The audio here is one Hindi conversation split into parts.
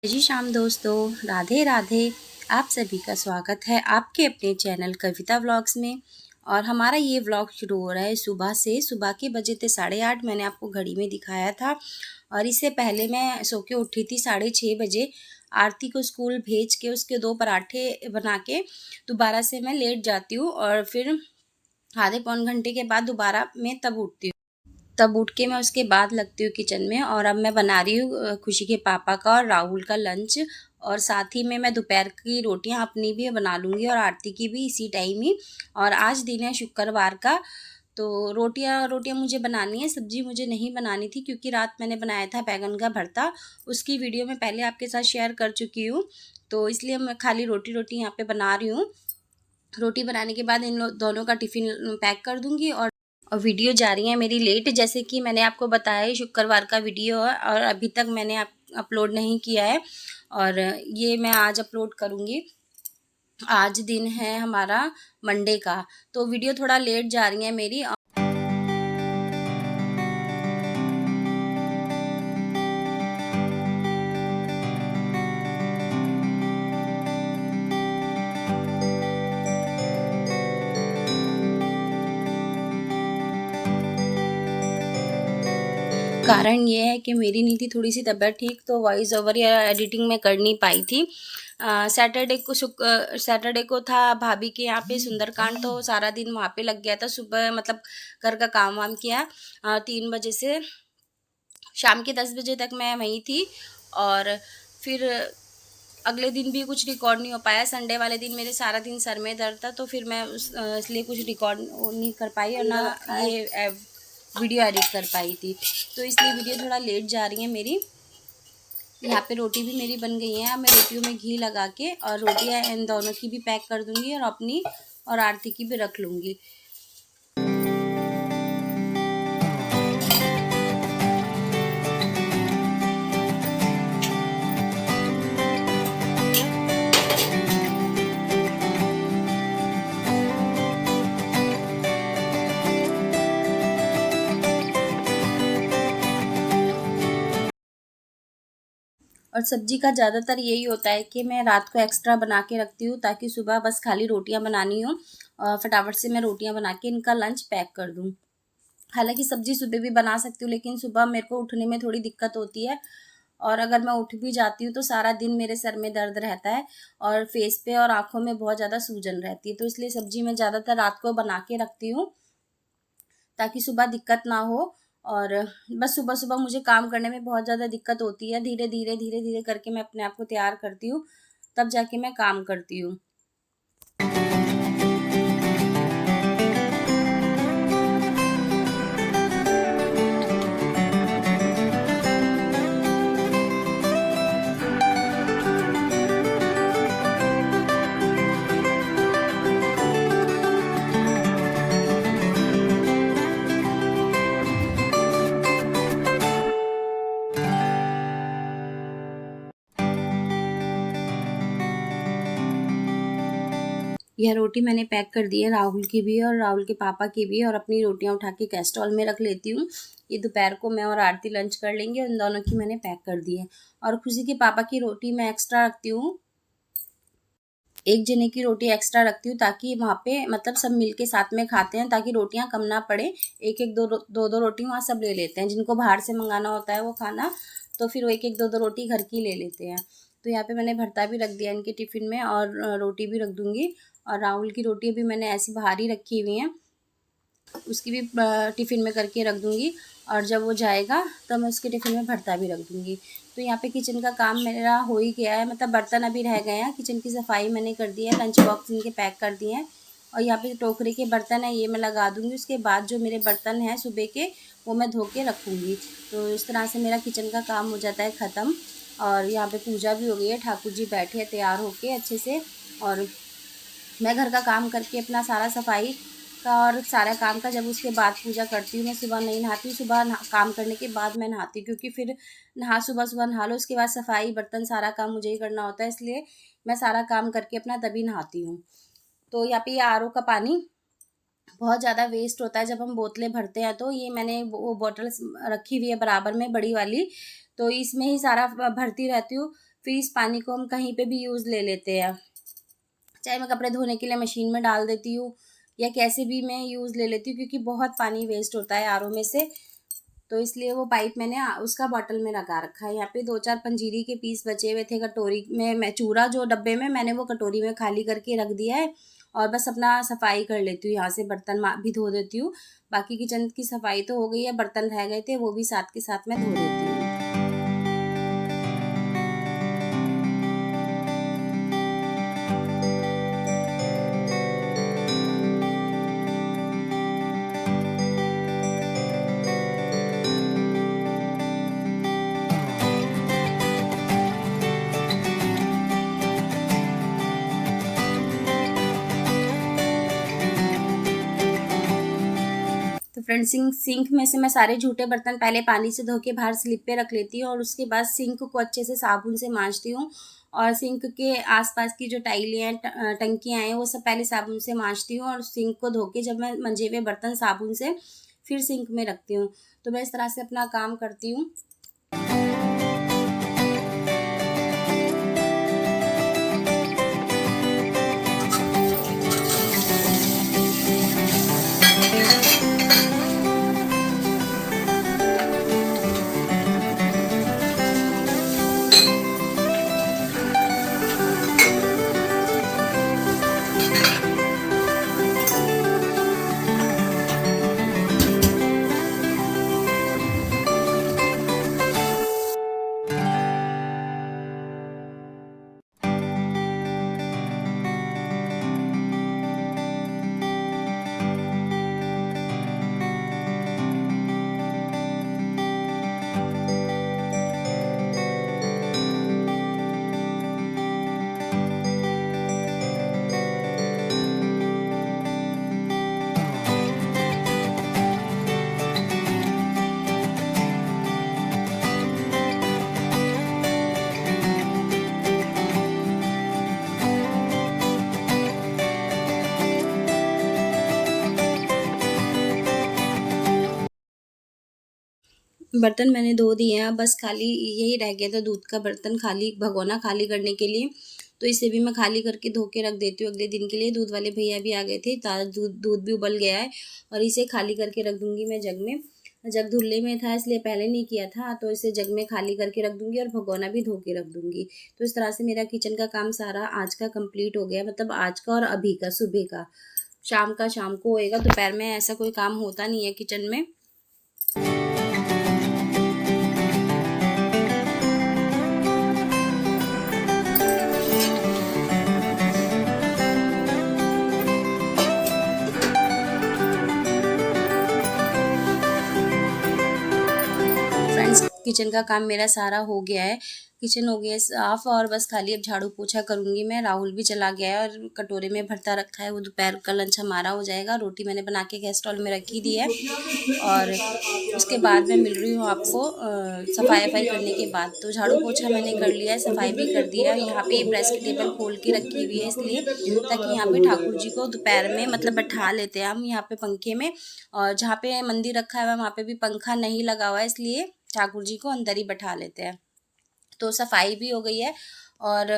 जी शाम दोस्तों, राधे राधे। आप सभी का स्वागत है आपके अपने चैनल कविता व्लॉग्स में। और हमारा ये व्लॉग शुरू हो रहा है सुबह से। सुबह के बजे थे 8:30, मैंने आपको घड़ी में दिखाया था। और इससे पहले मैं सो के उठी थी 6:30 बजे। आरती को स्कूल भेज के उसके 2 पराठे बना के दोबारा से मैं लेट जाती हूँ और फिर आधे पौन घंटे के बाद दोबारा मैं तब उठती हूँ। तब उठ के मैं उसके बाद लगती हूँ किचन में। और अब मैं बना रही हूँ खुशी के पापा का और राहुल का लंच। और साथ ही में मैं दोपहर की रोटियां अपनी भी बना लूँगी और आरती की भी इसी टाइम ही। और आज दिन है शुक्रवार का, तो रोटियां रोटियां मुझे बनानी है। सब्जी मुझे नहीं बनानी थी क्योंकि रात मैंने बनाया था बैगन का भरता। उसकी वीडियो मैं पहले आपके साथ शेयर कर चुकी हूँ, तो इसलिए मैं खाली रोटी रोटी यहाँ पे बना रही हूँ। रोटी बनाने के बाद इन दोनों का टिफ़िन पैक कर दूँगी। और वीडियो जा रही है मेरी लेट, जैसे कि मैंने आपको बताया है शुक्रवार का वीडियो है और अभी तक मैंने अपलोड नहीं किया है। और ये मैं आज अपलोड करूँगी। आज दिन है हमारा मंडे का, तो वीडियो थोड़ा लेट जा रही है मेरी। कारण ये है कि मेरी नहीं थी थोड़ी सी तबीयत ठीक, तो वॉइस ओवर या एडिटिंग में कर नहीं पाई थी। सैटरडे को था भाभी के यहाँ पे सुंदरकांड, तो सारा दिन वहाँ पे लग गया था। सुबह मतलब घर का काम वाम किया 3 बजे से शाम के 10 बजे तक मैं वहीं थी। और फिर अगले दिन भी कुछ रिकॉर्ड नहीं हो पाया। संडे वाले दिन मेरे सारा दिन सर में दर्द था, तो फिर मैं इसलिए कुछ रिकॉर्ड नहीं कर पाई और ना ये वीडियो एडिट कर पाई थी। तो इसलिए वीडियो थोड़ा लेट जा रही है मेरी। यहाँ पे रोटी भी मेरी बन गई है। अब मैं रोटियों में घी लगा के और रोटियाँ इन दोनों की भी पैक कर दूँगी और अपनी और आरती की भी रख लूँगी। और सब्जी का ज़्यादातर यही होता है कि मैं रात को एक्स्ट्रा बना के रखती हूँ ताकि सुबह बस खाली रोटियाँ बनानी हो और फटाफट से मैं रोटियाँ बना के इनका लंच पैक कर दूँ। हालांकि सब्जी सुबह भी बना सकती हूँ, लेकिन सुबह मेरे को उठने में थोड़ी दिक्कत होती है। और अगर मैं उठ भी जाती हूँ तो सारा दिन मेरे सर में दर्द रहता है और फेस पे और आँखों में बहुत ज़्यादा सूजन रहती है। तो इसलिए सब्जी मैं ज़्यादातर रात को बना के रखती हूँ ताकि सुबह दिक्कत ना हो। और बस सुबह-सुबह मुझे काम करने में बहुत ज़्यादा दिक्कत होती है। धीरे-धीरे करके मैं अपने आप को तैयार करती हूँ, तब जाके मैं काम करती हूँ। यह रोटी मैंने पैक कर दी है, राहुल की भी और राहुल के पापा की भी। और अपनी रोटियां उठा के कैस्ट्रॉल में रख लेती हूँ। ये दोपहर को मैं और आरती लंच कर लेंगे और इन दोनों की मैंने पैक कर दी है। और खुशी के पापा की रोटी मैं एक्स्ट्रा रखती हूँ, एक जने की रोटी एक्स्ट्रा रखती हूँ ताकि वहाँ पे मतलब सब मिल के साथ में खाते हैं, ताकि रोटियाँ कम ना पड़े। एक एक दो रोटी वहाँ सब ले लेते हैं, जिनको बाहर से मंगाना होता है वो खाना, तो फिर वो एक एक दो रोटी घर की ले लेते हैं। तो यहाँ पे मैंने भरता भी रख दिया इनके टिफ़िन में और रोटी भी रख दूँगी। और राहुल की रोटी अभी मैंने ऐसी बाहर ही रखी हुई हैं, उसकी भी टिफ़िन में करके रख दूँगी। और जब वो जाएगा तब मैं उसके टिफ़िन में भरता भी रख दूँगी। तो यहाँ पे किचन का काम मेरा हो ही गया है, मतलब बर्तन अभी रह गए हैं। किचन की सफाई मैंने कर दी है, लंच बॉक्स इनके पैक कर दिए हैं। और यहाँ पे टोकरी के बर्तन है ये मैं लगा दूँगी। उसके बाद जो मेरे बर्तन हैं सुबह के वो मैं धो के रखूँगी। तो इस तरह से मेरा किचन का काम हो जाता है ख़त्म। और यहाँ पे पूजा भी हो गई है, ठाकुर जी बैठे हैं तैयार होके अच्छे से। और मैं घर का काम करके अपना सारा सफाई का और सारा काम का जब उसके बाद पूजा करती हूँ। मैं सुबह नहीं नहाती हूँ, सुबह काम करने के बाद मैं नहाती हूँ, क्योंकि फिर सुबह नहा लो, उसके बाद सफाई बर्तन सारा काम मुझे ही करना होता है, इसलिए मैं सारा काम करके अपना तभी नहाती हूँ। तो यहाँ पे ये आरओ का पानी बहुत ज़्यादा वेस्ट होता है जब हम बोतलें भरते हैं। तो ये मैंने वो बॉटल्स रखी हुई है बराबर में बड़ी वाली, तो इसमें ही सारा भरती रहती हूँ फिर इस पानी को हम कहीं पे भी यूज़ ले लेते हैं, चाहे मैं कपड़े धोने के लिए मशीन में डाल देती हूँ या कैसे भी मैं यूज़ ले लेती हूँ, क्योंकि बहुत पानी वेस्ट होता है आरओ में से। तो इसलिए वो पाइप मैंने उसका बॉटल में लगा रखा है। यहाँ पे 2-4 पंजीरी के पीस बचे हुए थे कटोरी में, मैं चूरा जो डब्बे में, मैंने वो कटोरी में खाली करके रख दिया है और बस अपना सफाई कर लेती हूँ। यहाँ से बर्तन भी धो देती हूँ। बाकी किचन की सफाई तो हो गई है, बर्तन रह गए थे वो भी साथ के साथ मैं धो देती हूँ। तो फ्रेंड्स सिंक में से मैं सारे झूठे बर्तन पहले पानी से धो के बाहर स्लिप पे रख लेती हूँ और उसके बाद सिंक को अच्छे से साबुन से मांजती हूँ और सिंक के आसपास की जो टाइलें हैं, टंकियाँ हैं, वो सब पहले साबुन से मांजती हूँ और सिंक को धो के जब मैं मंजे हुए बर्तन साबुन से फिर सिंक में रखती हूँ। तो मैं इस तरह से अपना काम करती हूँ। बर्तन मैंने धो दिए हैं, बस खाली यही रह गया था दूध का बर्तन खाली, भगोना खाली करने के लिए। तो इसे भी मैं खाली करके धो के रख देती हूँ अगले दिन के लिए। दूध वाले भैया भी आ गए थे, ताज़ा दूध भी उबल गया है और इसे खाली करके रख दूँगी मैं जग में। जग धुलने में था इसलिए पहले नहीं किया था, तो इसे जग में खाली करके रख दूँगी और भगोना भी धो के रख दूँगी। तो इस तरह से मेरा किचन का काम सारा आज का कंप्लीट हो गया, मतलब आज का और अभी का सुबह का। शाम का शाम को होएगा, दोपहर में ऐसा कोई काम होता नहीं है किचन में। फ्रेंड्स किचन का काम मेरा सारा हो गया है, किचन हो गया साफ और बस खाली अब झाड़ू पोछा करूँगी मैं। राहुल भी चला गया है और कटोरे में भरता रखा है, वो दोपहर का लंच हमारा हो जाएगा। रोटी मैंने बना के गैस स्टॉल में रखी दी है और उसके बाद मैं मिल रही हूँ आपको सफाई वफाई करने के बाद। तो झाड़ू पोछा मैंने कर लिया है, सफाई भी कर दिया है। यहाँ पे प्रेस की टेबल खोल के रखी हुई है इसलिए, ताकि यहाँ पे ठाकुर जी को दोपहर में मतलब बैठा लेते हैं हम यहाँ पे पंखे में, और जहाँ पे मंदिर रखा है वहाँ पे भी पंखा नहीं लगा हुआ है, इसलिए ठाकुर जी को अंदर ही बैठा लेते हैं। तो सफाई भी हो गई है और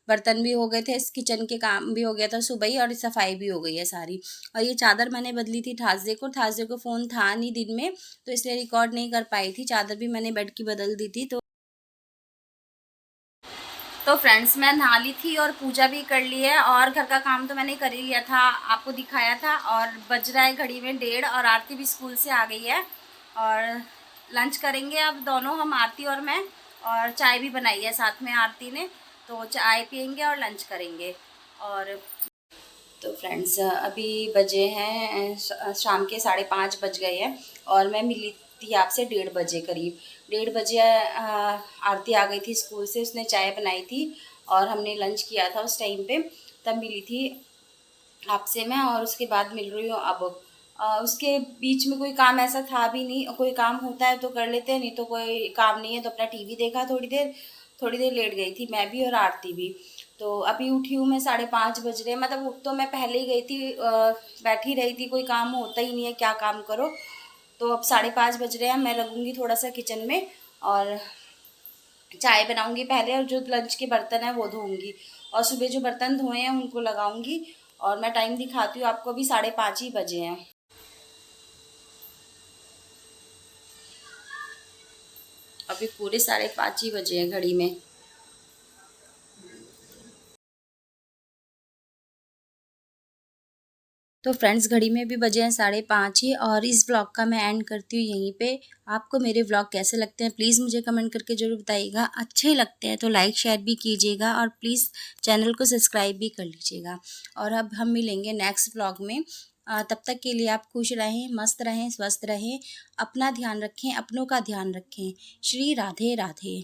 बर्तन भी हो गए थे, इस किचन के काम भी हो गया था सुबह ही और सफाई भी हो गई है सारी। और ये चादर मैंने बदली थी थार्सडे को फ़ोन था नहीं दिन में, तो इसलिए रिकॉर्ड नहीं कर पाई थी। चादर भी मैंने बेड की बदल दी थी। तो फ्रेंड्स मैं नहा ली थी और पूजा भी कर ली है और घर का काम तो मैंने कर ही लिया था, आपको दिखाया था। और बज रहा है घड़ी में 1:30 और आरती भी स्कूल से आ गई है और लंच करेंगे अब दोनों हम, आरती और मैं। और चाय भी बनाई है साथ में आरती ने, तो चाय पियेंगे और लंच करेंगे। और तो फ्रेंड्स अभी बजे हैं शाम के 5:30 बज गए हैं और मैं मिली थी आपसे 1:30 बजे करीब। 1:30 बजे आरती आ गई थी स्कूल से, उसने चाय बनाई थी और हमने लंच किया था उस टाइम पे, तब मिली थी आपसे मैं। और उसके बाद मिल रही हूँ अब। उसके बीच में कोई काम ऐसा था भी नहीं, कोई काम होता है तो कर लेते हैं, नहीं तो कोई काम नहीं है तो अपना टीवी देखा थोड़ी देर लेट गई थी मैं भी और आरती भी। तो अभी उठी हूँ मैं, 5:30 बज रहे हैं, मतलब उठ तो मैं पहले ही गई थी, बैठी रही थी, कोई काम होता ही नहीं है, क्या काम करो। तो अब 5:30 बज रहे हैं, मैं लगूँगी थोड़ा सा किचन में और चाय बनाऊंगी पहले, और जो लंच के बर्तन हैं वो धोऊंगी, और सुबह जो बर्तन धोए हैं उनको लगाऊंगी। और मैं टाइम दिखाती हूँ आपको, अभी 5:30 ही बजे हैं। अभी पूरे 5:30 ही बजे हैं घड़ी में। तो फ्रेंड्स, घड़ी में भी बजे हैं 5:30 ही, और इस व्लॉग का मैं एंड करती हूँ यहीं पे। आपको मेरे व्लॉग कैसे लगते हैं प्लीज़ मुझे कमेंट करके ज़रूर बताइएगा। अच्छे लगते हैं तो लाइक शेयर भी कीजिएगा, और प्लीज़ चैनल को सब्सक्राइब भी कर लीजिएगा। और अब हम मिलेंगे नेक्स्ट व्लॉग में। तब तक के लिए आप खुश रहें, मस्त रहें, स्वस्थ रहें, अपना ध्यान रखें, अपनों का ध्यान रखें। श्री राधे राधे।